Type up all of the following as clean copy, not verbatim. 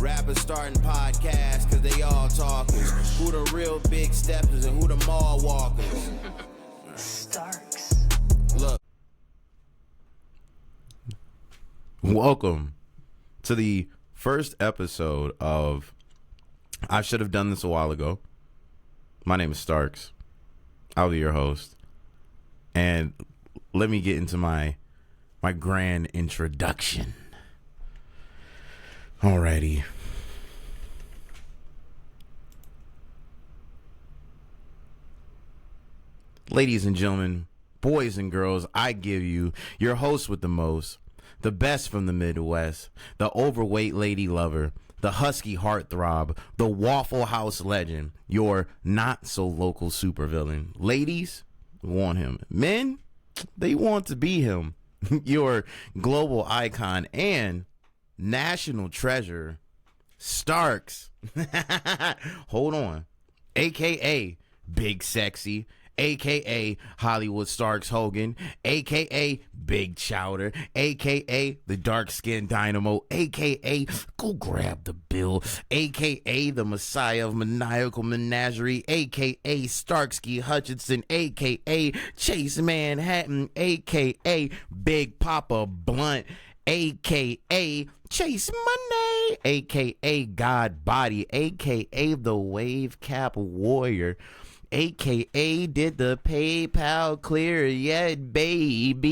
Rappers starting podcasts cause they all talkers. Who the real big steppers and who the mall walkers? Starks. Look. Welcome to the first episode of I Should Have Done This a While Ago. My name is Starks. I'll be your host. And let me get into my grand introduction. Alrighty. Ladies and gentlemen, boys and girls, I give you your host with the most, the best from the Midwest, the overweight lady lover, the husky heartthrob, the Waffle House legend, your not-so-local supervillain. Ladies want him. Men, they want to be him. Your global icon and national treasure, Starks. Hold on. A.K.A. Big Sexy, a.k.a. Hollywood Starks Hogan, a.k.a. Big Chowder, a.k.a. the dark-skinned Dynamo, a.k.a. Go Grab the Bill, a.k.a. the Messiah of Maniacal Menagerie, a.k.a. Starksky Hutchinson, a.k.a. Chase Manhattan, a.k.a. Big Papa Blunt, a.k.a. Chase Money, a.k.a. God Body, a.k.a. the Wave Cap Warrior, a.k.a. did the PayPal clear yet, baby?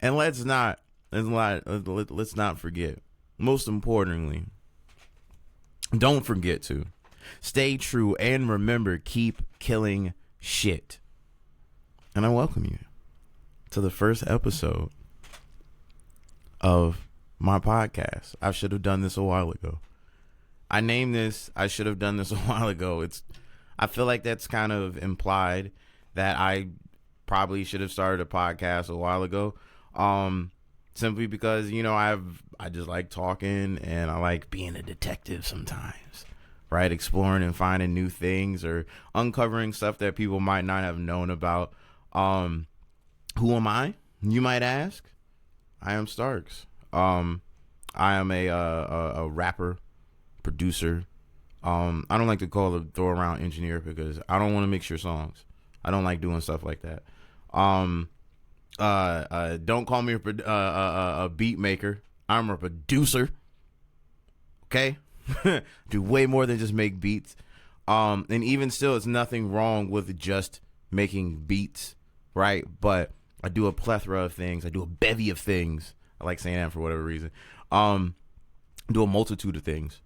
And let's not forget, most importantly, don't forget to stay true and remember, keep killing shit. And I welcome you to the first episode of my podcast. I should have done this a while ago. I named this I should have done this a while ago. I feel like that's kind of implied that I probably should have started a podcast a while ago. Simply because, you know, I just like talking and I like being a detective sometimes, right? Exploring and finding new things or uncovering stuff that people might not have known about. Who am I? You might ask. I am Starks. I am a rapper, producer. I don't like to throw around engineer because I don't want to mix your songs. I don't like doing stuff like that. Don't call me a beat maker. I'm a producer. Okay? Do way more than just make beats. And even still, it's nothing wrong with just making beats, right? But I do a plethora of things. I do a bevy of things. I like saying that for whatever reason. Do a multitude of things.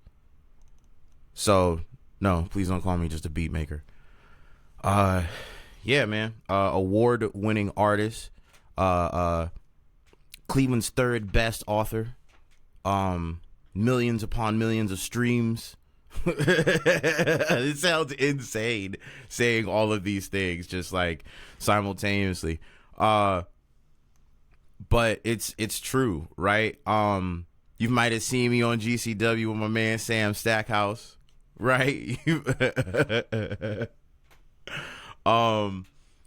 So, no, please don't call me just a beat maker. Yeah, man. Award-winning artist. Cleveland's third best author. Millions upon millions of streams. It sounds insane saying all of these things just like simultaneously. But it's true, right? You might have seen me on GCW with my man Sam Stackhouse, right?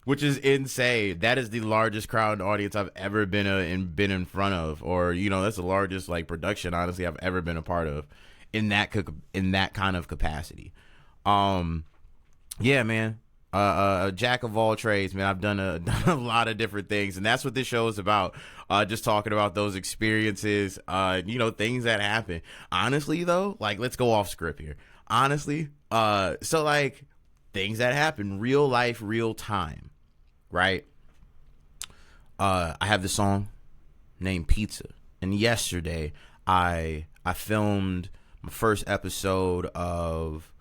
Which is insane. That is the largest crowd audience I've ever been in front of, or you know, that's the largest like production honestly I've ever been a part of in that kind of capacity. Yeah, man. A jack of all trades, man. I've done a lot of different things, and that's what this show is about. Just talking about those experiences, you know, things that happen. Honestly, though, like, let's go off script here. Honestly, so like things that happen, real life, real time, right? I have this song named Pizza, and yesterday I filmed my first episode of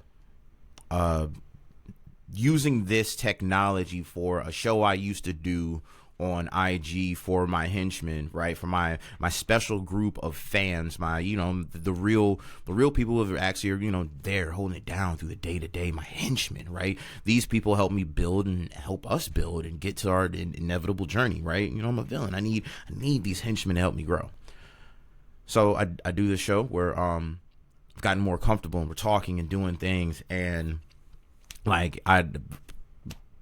using this technology for a show I used to do on IG for my henchmen, right? For my special group of fans, my, you know, the real people who are actually, you know, there holding it down through the day to day, my henchmen, right? These people help me build and help us build and get to our inevitable journey, right? You know, I'm a villain. I need these henchmen to help me grow. So I do this show where I've gotten more comfortable and we're talking and doing things, and like a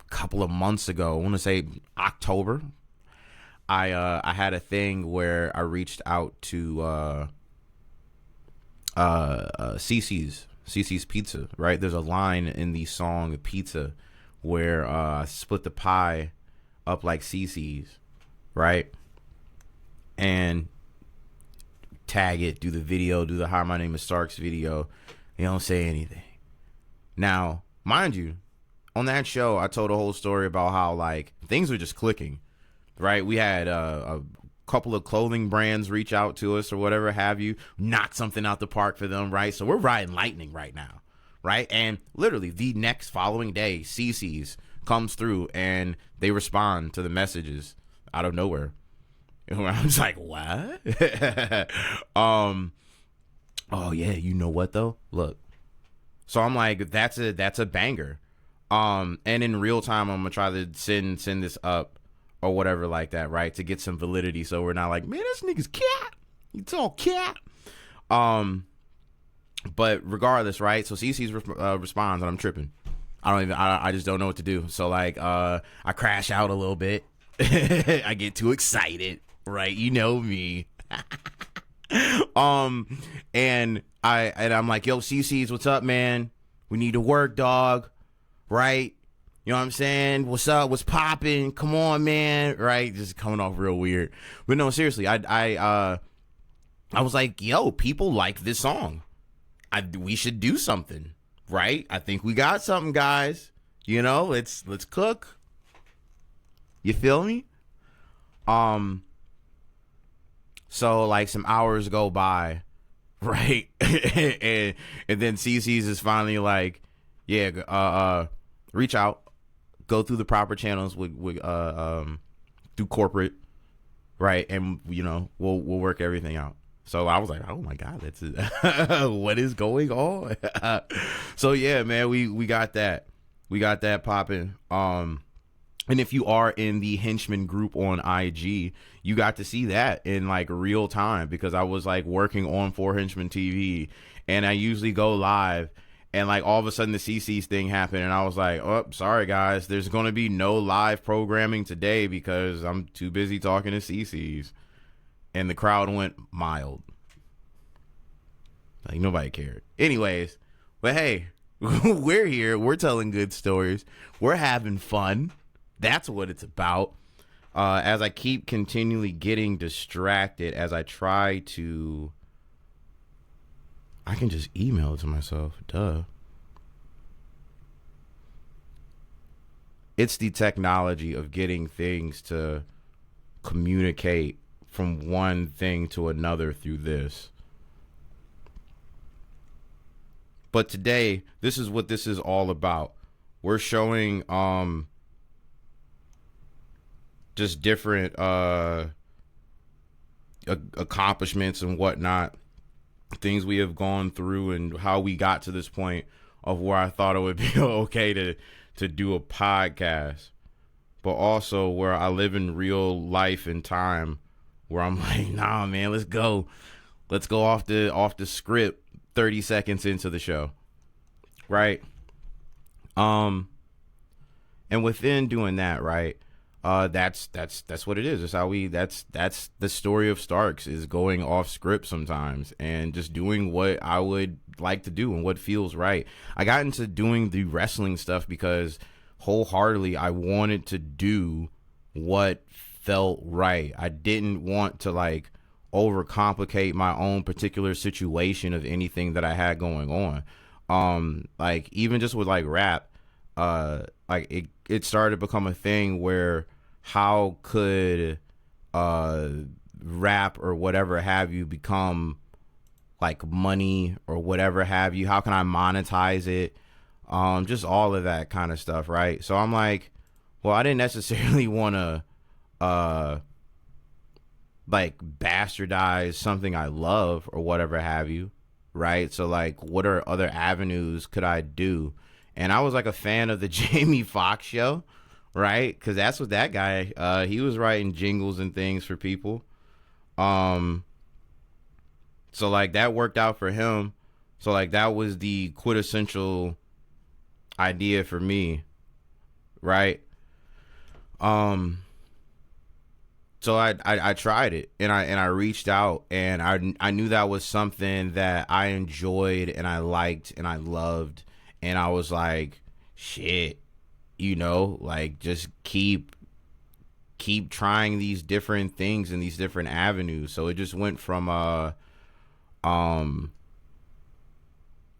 couple of months ago, I want to say October, I had a thing where I reached out to Cece's Pizza, right? There's a line in the song Pizza where I split the pie up like Cece's, right? And tag it, do the video, do the Hi, My Name is Starks video. You don't say anything. Now, mind you, on that show, I told a whole story about how, like, things were just clicking, right? We had a couple of clothing brands reach out to us or whatever have you, knock something out the park for them, right? So we're riding lightning right now, right? And literally the next following day, CC's comes through and they respond to the messages out of nowhere. And I was like, what? Oh yeah, you know what though? Look. So I'm like, that's a banger. And in real time, I'm gonna try to send this up or whatever like that, right? To get some validity, so we're not like, man, this nigga's cat. It's all cat. But regardless, right? So CC's responds, and I'm tripping. I just don't know what to do. So like, I crash out a little bit. I get too excited, right? You know me. And I'm like, yo, CC's, what's up, man? We need to work, dog. Right? You know what I'm saying? What's up? What's popping? Come on, man. Right? Just coming off real weird. But no, seriously, I was like, yo, people like this song. We should do something. Right? I think we got something, guys. You know, let's cook. You feel me? So like some hours go by, right? and then CC's is finally like, yeah, reach out, go through the proper channels with do corporate, right? And you know, we'll work everything out. So I was like, oh my God, that's what is going on? So yeah, man, we got that. We got that popping. And if you are in the Henchman group on IG, you got to see that in like real time, because I was like working on For Henchman TV, and I usually go live, and like all of a sudden the CC's thing happened, and I was like, oh, sorry guys, there's going to be no live programming today because I'm too busy talking to CC's. And the crowd went mild. Like nobody cared. Anyways, but hey, we're here. We're telling good stories. We're having fun. That's what it's about. As I keep continually getting distracted, as I try to, I can just email it to myself. Duh. It's the technology of getting things to communicate from one thing to another through this. But today, this is what this is all about. We're showing just different accomplishments and whatnot, things we have gone through, and how we got to this point of where I thought it would be okay to do a podcast, but also where I live in real life and time where I'm like, nah, man, let's go off the script 30 seconds into the show, right? And within doing that, right, that's what it is. That's how that's the story of Starks, is going off script sometimes and just doing what I would like to do and what feels right. I got into doing the wrestling stuff because wholeheartedly I wanted to do what felt right. I didn't want to like overcomplicate my own particular situation of anything that I had going on. Like even just with like rap, like it started to become a thing where how could rap or whatever have you become like money or whatever have you? How can I monetize it? Just all of that kind of stuff, right? So I'm like, well, I didn't necessarily want to like bastardize something I love or whatever have you, right? So like, what are other avenues could I do? And I was like a fan of the Jamie Foxx show, right? Because that's what that guy, he was writing jingles and things for people. So like that worked out for him. So like that was the quintessential idea for me, right? So I tried it, and I reached out, and I knew that was something that I enjoyed and I liked and I loved, and I was like, shit, like just keep trying these different things and these different avenues. So it just went from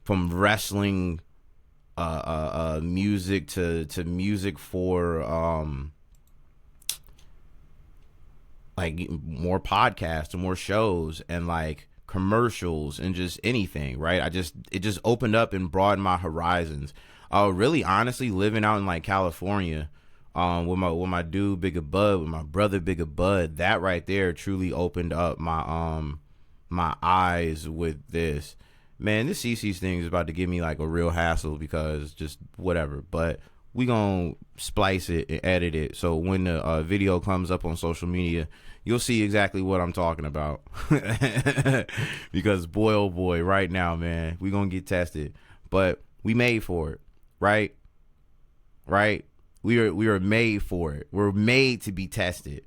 wrestling music to music for like more podcasts and more shows and like commercials and just anything, right? It just opened up and broadened my horizons. Really honestly living out in like California, with my dude Bigger Bud, with my brother Bigger Bud, that right there truly opened up my eyes with this. Man, this CC's thing is about to give me like a real hassle because just whatever, but we gonna splice it and edit it so when the video comes up on social media, you'll see exactly what I'm talking about. Because boy, oh boy, right now, man, we gonna get tested, but we made for it, right? We are made for it. We're made to be tested,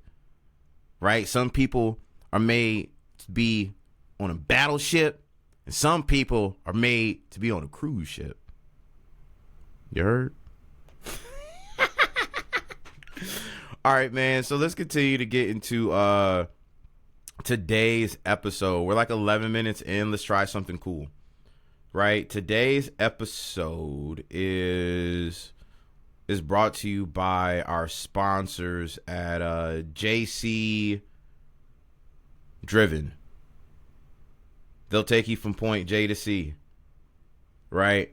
right? Some people are made to be on a battleship, and some people are made to be on a cruise ship. You heard? All right, man. So let's continue to get into today's episode. We're like 11 minutes in. Let's try something cool. Right? Today's episode is brought to you by our sponsors at JC Driven. They'll take you from point J to C. Right?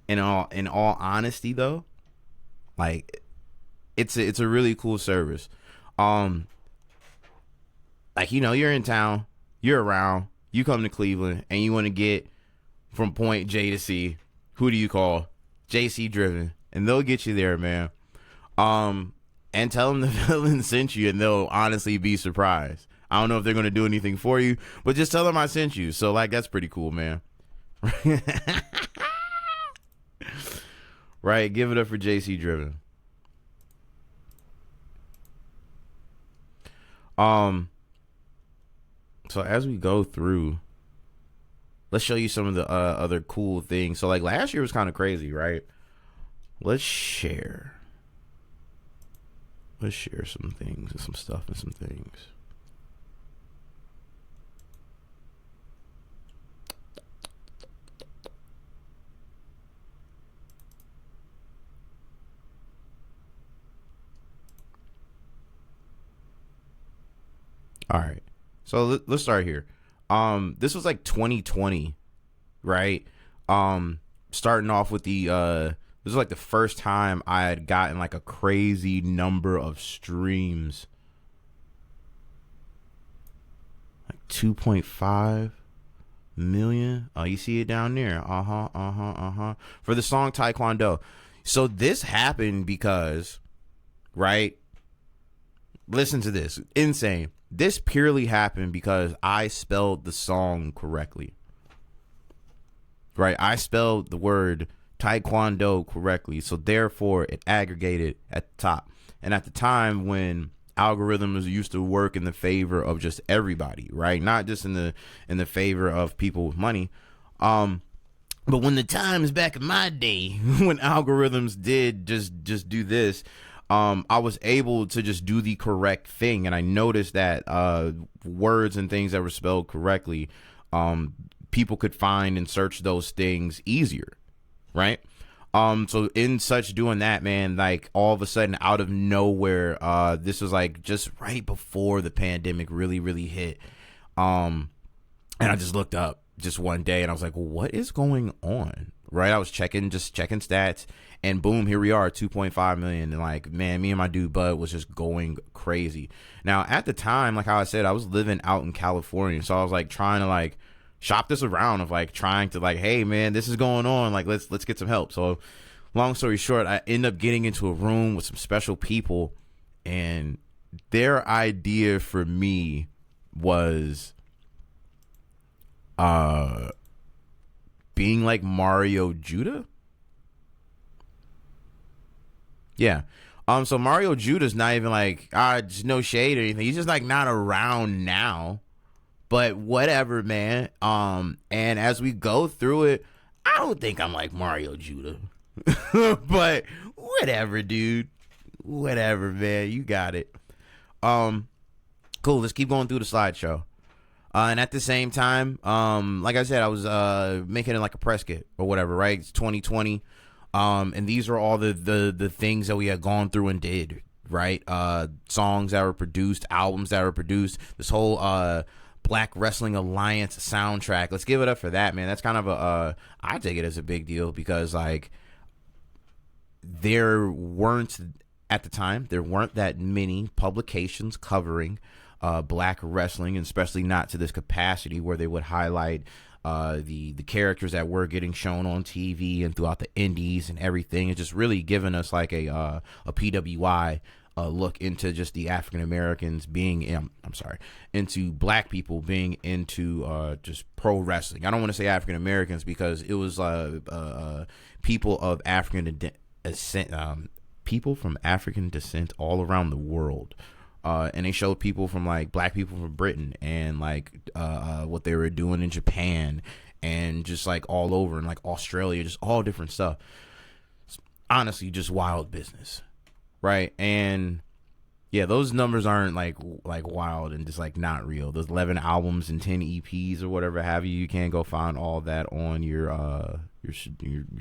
In all honesty though, like it's a really cool service. Like, you're in town, you're around, you come to Cleveland and you want to get from point J to C. Who do you call? JC Driven, and they'll get you there, man. And tell them the villain sent you, and they'll honestly be surprised. I don't know if they're going to do anything for you, but just tell them I sent you. So like, that's pretty cool, man. Right, give it up for JC Driven. So as we go through, let's show you some of the other cool things. So like last year was kind of crazy, right? Let's share some things and some stuff and some things. All right, so let's start here. This was like 2020, right? Starting off with the this was like the first time I had gotten like a crazy number of streams, like 2.5 million. Oh, you see it down there. For the song Taekwondo. So this happened because, right? Listen to this. Insane. This purely happened because I spelled the song correctly. Right? I spelled the word Taekwondo correctly. So therefore it aggregated at the top. And at the time when algorithms used to work in the favor of just everybody, right? Not just in the favor of people with money. But when the times back in my day when algorithms did just do this, I was able to just do the correct thing, and I noticed that words and things that were spelled correctly, people could find and search those things easier, right? So in such doing that, man, like all of a sudden out of nowhere, this was like just right before the pandemic really hit, and I just looked up just one day and I was like, well, what is going on? Right? I was checking stats, and boom, here we are, 2.5 million. And like, man, me and my dude Bud was just going crazy. Now at the time, like how I said, I was living out in California, so I was like trying to like shop this around, of like trying to like, hey man, this is going on, like let's get some help. So long story short, I end up getting into a room with some special people, and their idea for me was being like Mario Judah. Yeah. So Mario Judah's not even like just no shade or anything. He's just like not around now. But whatever, man. And as we go through it, I don't think I'm like Mario Judah. But whatever, dude. Whatever, man. You got it. Cool. Let's keep going through the slideshow. And at the same time, like I said, I was making it like a press kit or whatever, right? It's 2020. And these are all the things that we had gone through and did, right? Songs that were produced, albums that were produced, this whole Black Wrestling Alliance soundtrack. Let's give it up for that, man. That's kind of I take it as a big deal because, like, there weren't that many publications covering black wrestling, and especially not to this capacity where they would highlight the characters that were getting shown on TV and throughout the indies and everything. It's just really giving us like a PWI look into just the African Americans being into black people being into just pro wrestling. I don't want to say African Americans because it was people of African descent, people from African descent all around the world. And they showed people from like black people from Britain and like what they were doing in Japan and just like all over and like Australia, just all different stuff. It's honestly, just wild business, right? And yeah, those numbers aren't like wild and just like not real. Those 11 albums and 10 EPs or whatever have you. You can't go find all that on your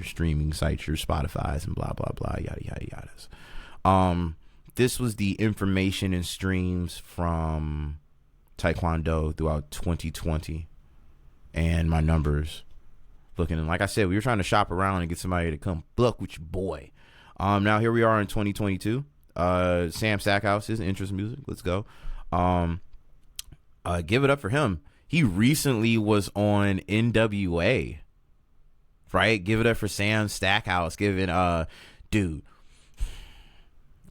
streaming sites, your Spotify's and blah blah blah, yada yada yadas. This was the information and streams from Taekwondo throughout 2020 and my numbers looking. And like I said, we were trying to shop around and get somebody to come book with your boy. Now here we are in 2022. Sam Stackhouse, Interest Music. Let's go. Give it up for him. He recently was on NWA, right? Give it up for Sam Stackhouse. Dude.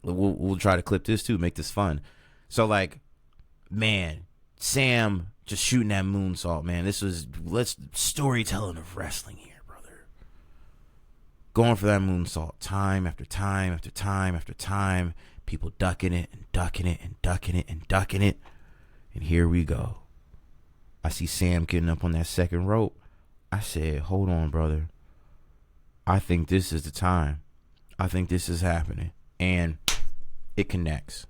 We'll try to clip this too, make this fun. So like, man, Sam just shooting that moonsault, man. Let's storytelling of wrestling here, brother. Going for that moonsault, time after time after time after time. People ducking it and ducking it and ducking it and ducking it. And here we go. I see Sam getting up on that second rope. I said, hold on, brother. I think this is the time. I think this is happening. And it connects.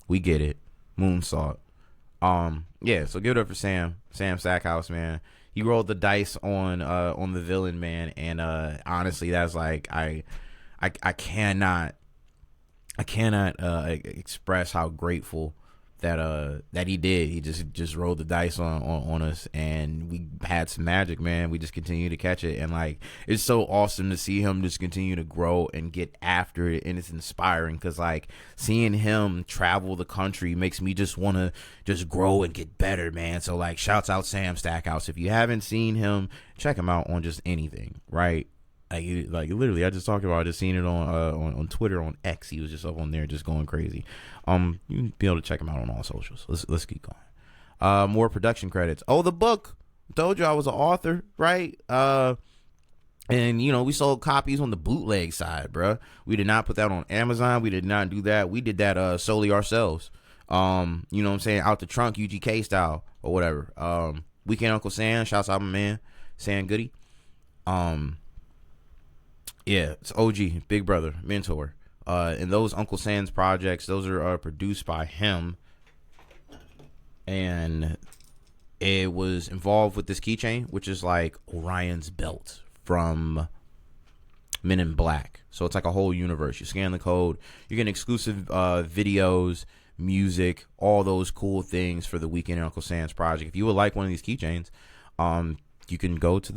We get it. Moonsault. Yeah, so give it up for Sam Stackhouse, man. He rolled the dice on the villain, man, and honestly, that's like I cannot express how grateful that he did. He just rolled the dice on us, and we had some magic, man. We just continue to catch it, and like it's so awesome to see him just continue to grow and get after it, and it's inspiring because like seeing him travel the country makes me just want to just grow and get better, man. So like shouts out Sam Stackhouse. If you haven't seen him, check him out on just anything, right? Like literally, I just talked about it, just seeing it on Twitter, on X. He was just up on there, just going crazy. You can be able to check him out on all socials. Let's keep going. More production credits. Oh, the book. Told you I was an author, right? And you know we sold copies on the bootleg side, bruh. We did not put that on Amazon. We did not do that. We did that solely ourselves. You know what I'm saying? Out the trunk, UGK style or whatever. Weekend Uncle Sam. Shouts out my man Sam Goody. Yeah, it's OG, big brother, mentor. And those Uncle Sam's projects, those are produced by him. And it was involved with this keychain, which is like Orion's belt from Men in Black. So it's like a whole universe. You scan the code, you're getting exclusive videos, music, all those cool things for the Weekend Uncle Sam's project. If you would like one of these keychains, you can go to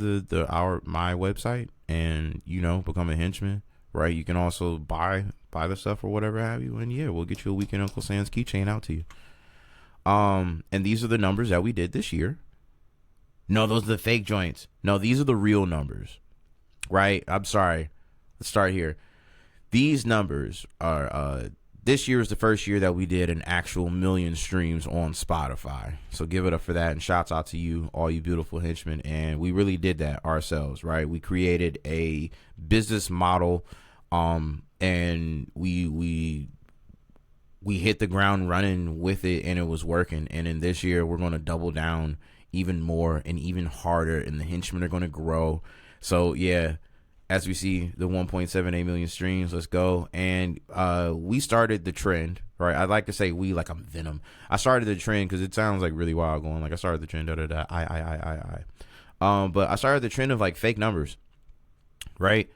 my website and, you know, become a henchman, right? You can also buy the stuff or whatever have you. And yeah, we'll get you a Weekend Uncle Sam's keychain out to you. And these are the numbers that we did this year. No, those are the fake joints. No, these are the real numbers, right? I'm sorry. Let's start here. These numbers are, this year is the first year that we did an actual million streams on Spotify. So give it up for that. And shouts out to you, all you beautiful henchmen. And we really did that ourselves, right? We created a business model, and we hit the ground running with it, and it was working. And in this year, we're going to double down even more and even harder, and the henchmen are going to grow. So yeah, as we see the 1.78 million streams, let's go. And we started the trend, right? I'd like to say we, like I'm Venom. I started the trend because it sounds like really wild going. Like I started the trend, but I started the trend of like fake numbers, right?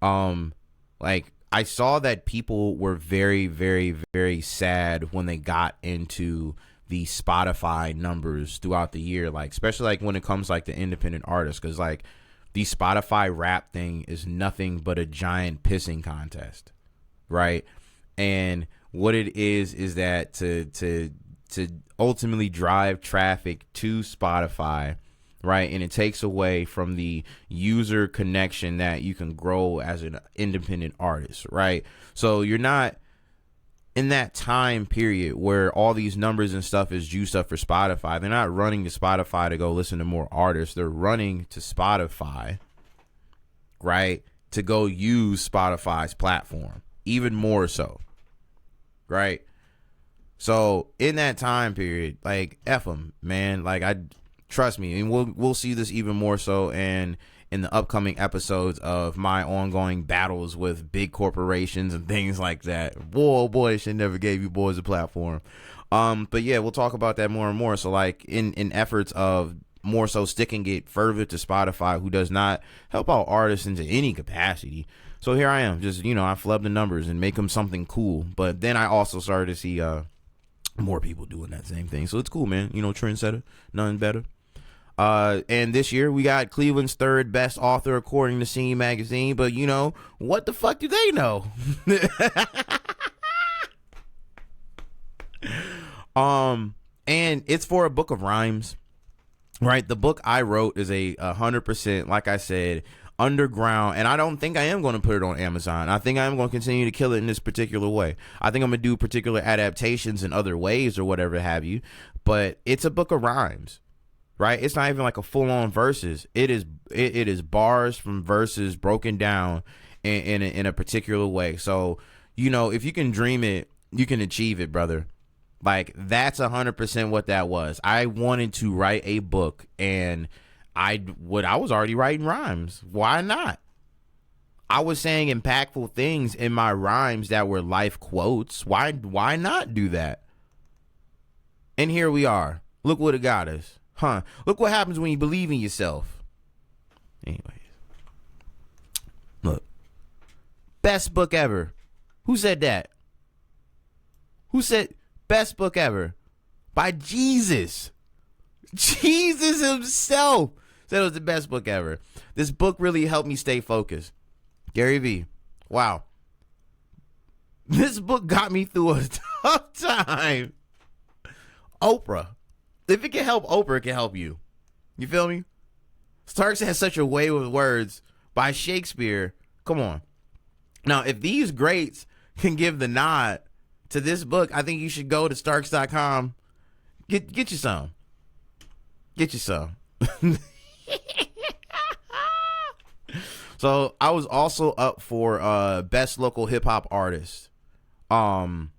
Like I saw that people were very, very, very sad when they got into the Spotify numbers throughout the year, like especially like when it comes like to independent artists, because like the Spotify rap thing is nothing but a giant pissing contest, right? And what it is that to ultimately drive traffic to Spotify, right? And it takes away from the user connection that you can grow as an independent artist, right? So you're not in that time period where all these numbers and stuff is juiced up for Spotify. They're not running to Spotify to go listen to more artists. They're running to Spotify, right, to go use Spotify's platform even more so, right? So in that time period, like F them, man. Like I trust me, and we'll see this even more so and in the upcoming episodes of my ongoing battles with big corporations and things like that. Boy, should never gave you boys a platform. But yeah, we'll talk about that more and more. So like in efforts of more so sticking it further to Spotify, who does not help out artists into any capacity. So here I am, just, I flub the numbers and make them something cool. But then I also started to see more people doing that same thing. So it's cool, man. Trendsetter, nothing better. And this year we got Cleveland's third best author according to Scene magazine, but what the fuck do they know? And it's for a book of rhymes, right? The book I wrote is 100%, like I said, underground, and I don't think I am going to put it on Amazon. I think I am going to continue to kill it in this particular way. I think I'm going to do particular adaptations in other ways or whatever have you, but it's a book of rhymes. Right, it's not even like a full-on verses. It is bars from verses broken down in a particular way. So if you can dream it, you can achieve it, brother. Like that's 100% what that was. I wanted to write a book, and I was already writing rhymes. Why not? I was saying impactful things in my rhymes that were life quotes. Why not do that? And here we are. Look what it got us. Huh. Look what happens when you believe in yourself. Anyways. Look. Best book ever. Who said that? Who said best book ever? By Jesus. Jesus himself said it was the best book ever. This book really helped me stay focused. Gary V. Wow. This book got me through a tough time. Oprah. If it can help Oprah, it can help you. You feel me? Starks has such a way with words by Shakespeare. Come on. Now, if these greats can give the nod to this book, I think you should go to Starks.com. Get you some. Get you some. So I was also up for best local hip hop artist. On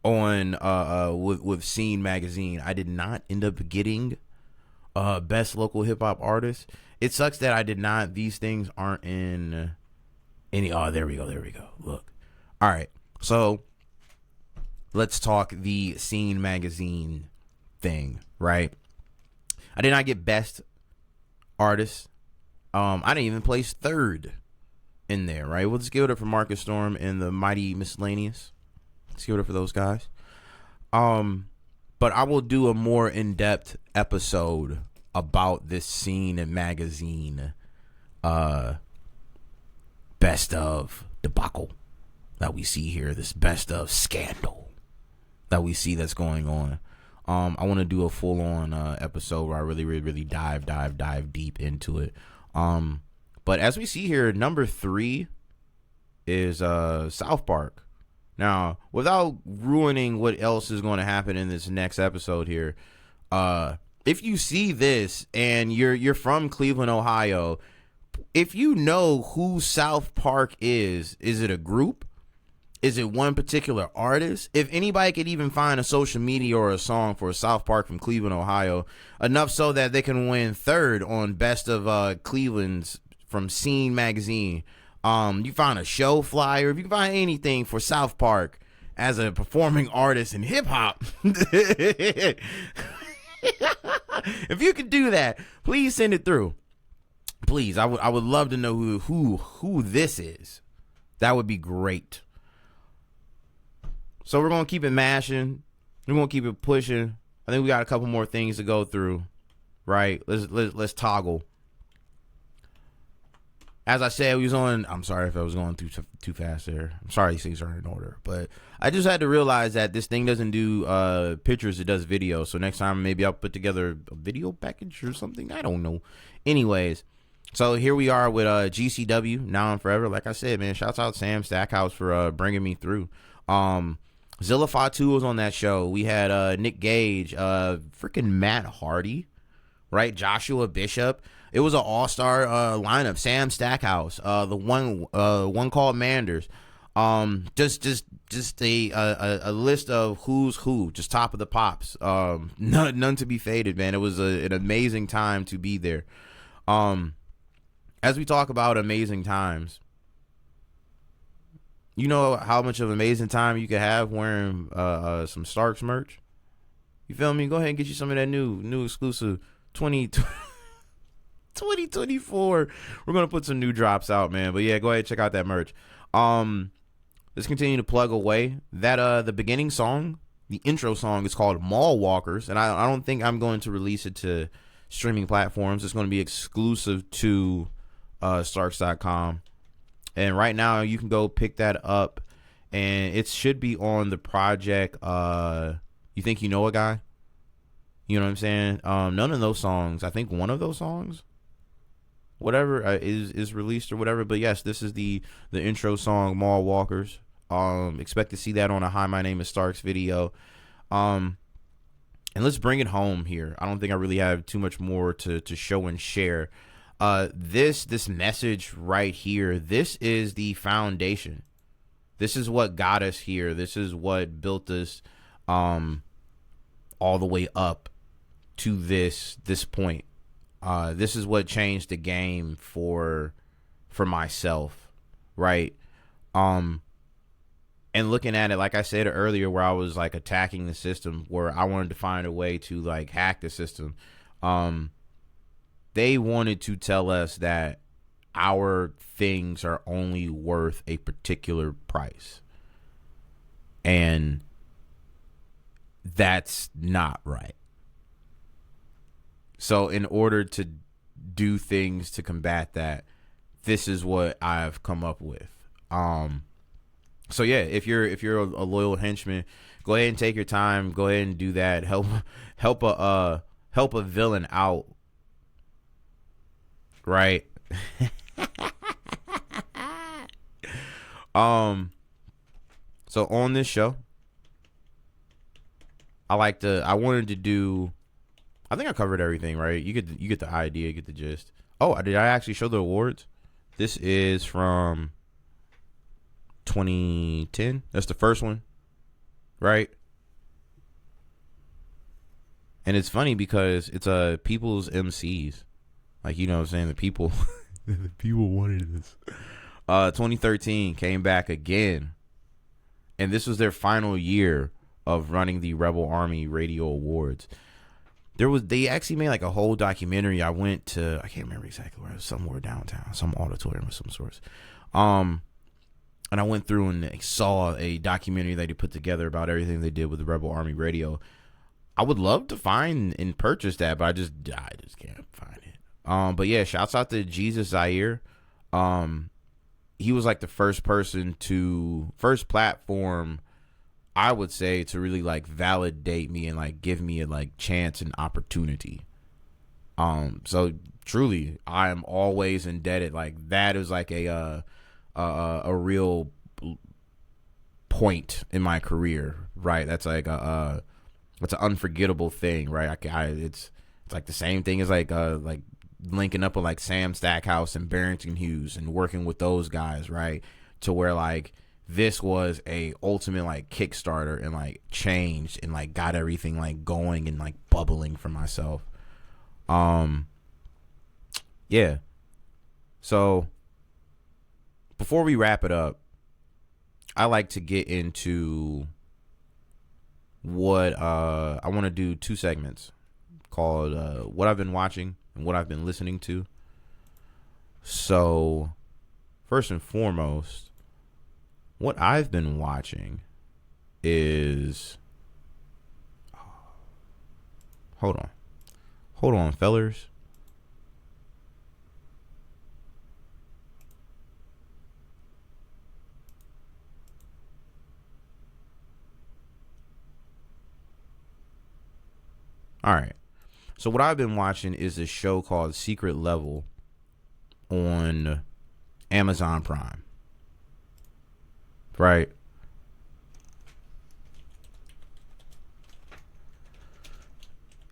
with Scene magazine. I did not end up getting best local hip hop artist. It sucks that I did not. These things aren't in any. Oh, there we go. Look. All right. So let's talk the Scene magazine thing, right? I did not get best artist. I didn't even place third in there, right? We'll just give it up for Marcus Storm and the Mighty Miscellaneous. Let's give it up for those guys. But I will do a more in-depth episode about this Scene and magazine best of debacle that we see here, this best of scandal that we see that's going on. I want to do a full-on episode where I really dive deep into it. But as we see here, number 3 is South Park. Now, without ruining what else is going to happen in this next episode here, if you see this and you're from Cleveland, Ohio, if you know who South Park is it a group? Is it one particular artist? If anybody could even find a social media or a song for South Park from Cleveland, Ohio, enough so that they can win third on Best of Cleveland's from Scene Magazine. You find a show flyer, if you can find anything for South Park as a performing artist in hip hop. If you could do that, please send it through. Please, I would love to know who this is. That would be great. So we're gonna keep it mashing. We're gonna keep it pushing. I think we got a couple more things to go through. Right? Let's toggle. As I said, we was on. I'm sorry if I was going too fast there. I'm sorry these things aren't in order, but I just had to realize that this thing doesn't do pictures; it does video. So next time, maybe I'll put together a video package or something. I don't know. Anyways, so here we are with GCW Now and Forever. Like I said, man, shouts out Sam Stackhouse for bringing me through. Zilla Fatu was on that show. We had Nick Gage, freaking Matt Hardy, right? Joshua Bishop. It was an all-star lineup. Sam Stackhouse, the one called Manders. Just a list of who's who, just top of the pops. None to be faded, man. It was an amazing time to be there. As we talk about amazing times, you know how much of amazing time you could have wearing some Starks merch? You feel me? Go ahead and get you some of that new exclusive 2024. We're going to put some new drops out, man. But yeah, go ahead and check out that merch. Let's continue to plug away. That the beginning song, the intro song, is called Mall Walkers. And I don't think I'm going to release it to streaming platforms. It's going to be exclusive to Starks.com. And right now you can go pick that up, and it should be on the project. You Think You Know a Guy? You know what I'm saying? None of those songs. I think one of those songs, whatever, is released or whatever. But yes, this is the intro song, Mall Walkers. Expect to see that on a Hi, My Name is Starks video. And let's bring it home here. I don't think I really have too much more to show and share. This message right here, this is the foundation. This is what got us here. This is what built us all the way up to this point. This is what changed the game for myself, right? And looking at it, like I said earlier, where I was like attacking the system, where I wanted to find a way to like hack the system. They wanted to tell us that our things are only worth a particular price. And that's not right. So in order to do things to combat that, this is what I've come up with. So yeah, if you're a loyal henchman, go ahead and take your time. Go ahead and do that. Help a villain out. Right. So on this show, I wanted to do, I think I covered everything, right? You get the idea, you get the gist. Oh, did I actually show the awards? This is from 2010. That's the first one, right? And it's funny because it's people's MCs. Like, you know what I'm saying? The people wanted this. 2013 came back again. And this was their final year of running the Rebel Army Radio Awards. They actually made like a whole documentary. I went to, I can't remember exactly where, it was somewhere downtown, some auditorium of some sorts. And I went through and saw a documentary that they put together about everything they did with the Rebel Army Radio. I would love to find and purchase that, but I just can't find it. But yeah, shouts out to Jesus Zaire. He was like the first platform, I would say, to really like validate me and like give me a like chance and opportunity. So truly, I am always indebted. Like that is like a real point in my career, right? That's like it's an unforgettable thing, right? It's like the same thing as like linking up with like Sam Stackhouse and Barrington Hughes and working with those guys, right? To where like this was a ultimate like Kickstarter and like changed and like got everything like going and like bubbling for myself. Yeah. So before we wrap it up, I like to get into what I want to do 2 segments called what I've been watching and what I've been listening to. So first and foremost, what I've been watching is hold on fellers. All right. So what I've been watching is a show called Secret Level on Amazon Prime. Right?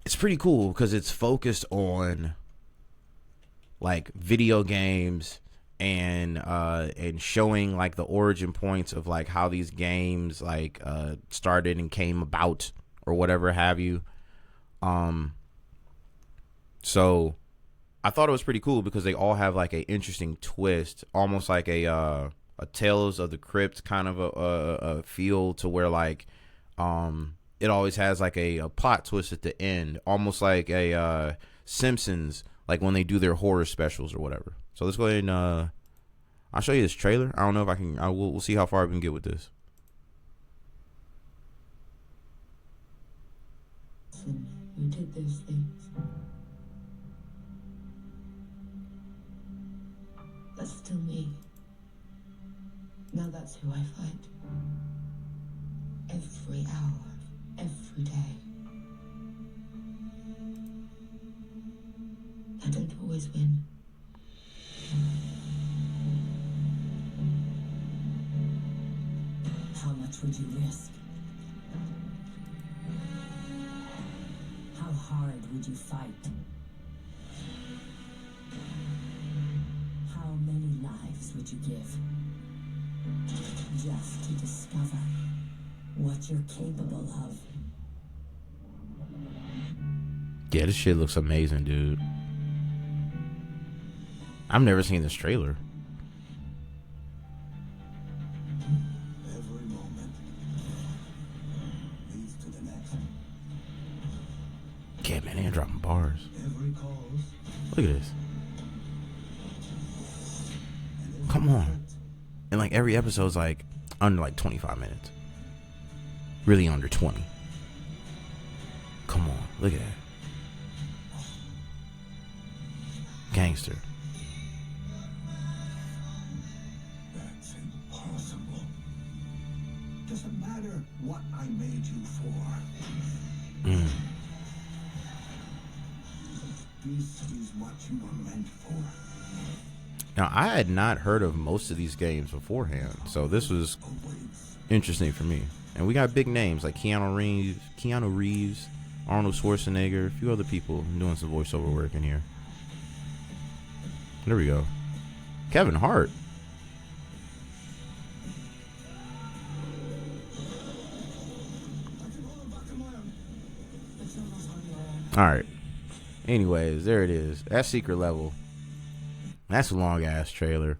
It's pretty cool because it's focused on like video games and showing like the origin points of like how these games like started and came about or whatever have you. So I thought it was pretty cool because they all have like a interesting twist, almost like a Tales of the Crypt kind of a feel to where like it always has like a plot twist at the end, almost like a Simpsons, like when they do their horror specials or whatever. So let's go ahead and I'll show you this trailer. I don't know if I can. We'll see how far we can get with this. You did those things. That's still me. Now that's who I fight. Every hour, every day. I don't always win. How much would you risk? How hard would you fight? How many lives would you give? Just to discover what you're capable of. Yeah, this shit looks amazing, dude. I've never seen this trailer. Every moment leads to the next. Yeah, man, they're dropping bars. Every cause. Look at this. Come on. And like every episode's like under like 25 minutes. Really under 20. Come on, look at that. Gangster. That's impossible. Doesn't matter what I made you for. This is what you were meant for. Now, I had not heard of most of these games beforehand, so this was interesting for me. And we got big names like Keanu Reeves, Arnold Schwarzenegger, a few other people doing some voiceover work in here. There we go. Kevin Hart. All right. Anyways, there it is. That's Secret Level. That's a long ass trailer.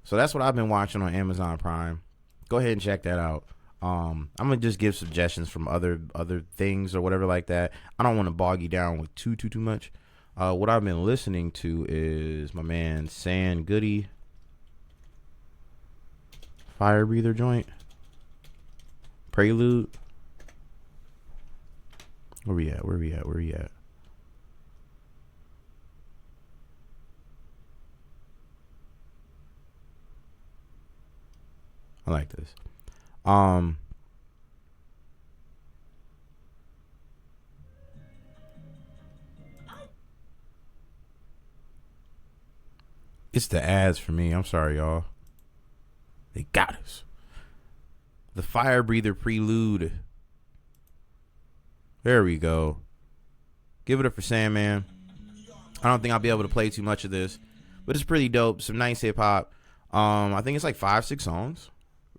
So that's what I've been watching on Amazon Prime. Go ahead and check that out. I'm gonna just give suggestions from other things or whatever like that. I don't want to bog you down with too much. What I've been listening to is my man San Goody, Fire Breather joint, Prelude. Where we at? I like this. It's the ads for me. I'm sorry, y'all. They got us. The Fire Breather Prelude. There we go. Give it up for Sandman. I don't think I'll be able to play too much of this, but it's pretty dope. Some nice hip hop. I think it's like 5-6 songs,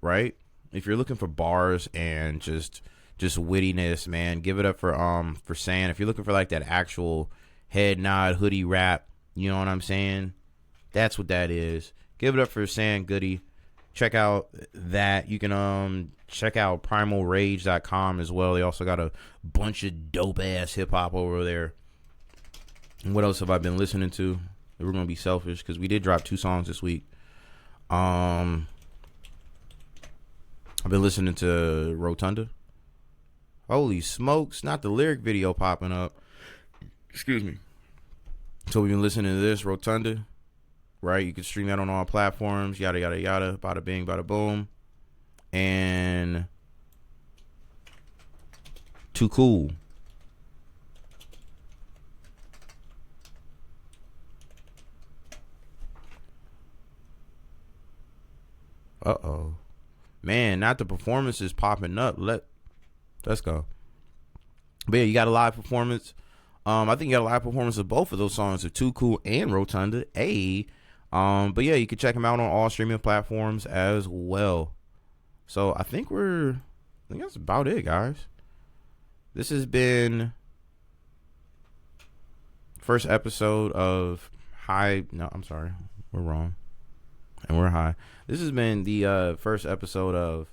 right? If you're looking for bars and just wittiness, man, give it up for San. If you're looking for like that actual head nod hoodie rap, you know what I'm saying? That's what that is. Give it up for San Goody. Check out that. You can check out primalrage.com as well. They also got a bunch of dope ass hip hop over there. And what else have I been listening to? We're gonna be selfish because we did drop 2 songs this week. I've been listening to Rotunda. Holy smokes, not the lyric video popping up. Excuse me. So we've been listening to this, Rotunda. Right? You can stream that on all platforms. Yada, yada, yada. Bada bing, bada boom. And Too Cool. Uh-oh. Man, not the performances popping up. Let's go. But yeah, you got a live performance. I think you got a live performance of both of those songs, of Too Cool and Rotunda. But yeah, you can check them out on all streaming platforms as well. So I think that's about it, guys. This has been first episode of we're wrong. And we're high. This has been the first episode of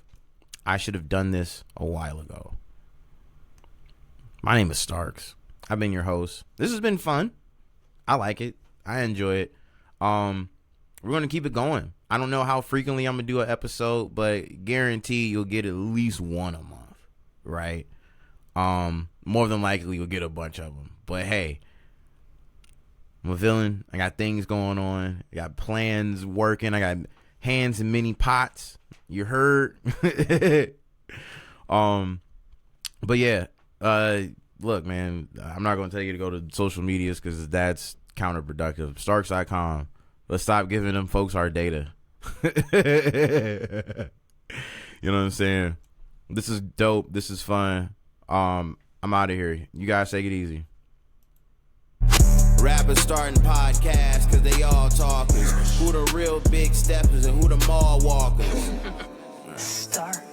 I Should Have Done This a While Ago. My name is Starks. I've been your host. This has been fun. I like it. I enjoy it. We're going to keep it going. I don't know how frequently I'm going to do an episode, but guarantee you'll get at least one a month, right? More than likely you'll get a bunch of them. But hey, I'm a villain. I got things going on. I got plans working. I got hands in many pots. You heard? But yeah, look, man, I'm not going to tell you to go to social medias because that's counterproductive. Starks.com. Let's stop giving them folks our data. You know what I'm saying? This is dope. This is fun. I'm out of here. You guys take it easy. Rappers starting podcasts cause they all talkers. Who the real big steppers and who the mall walkers? Stark.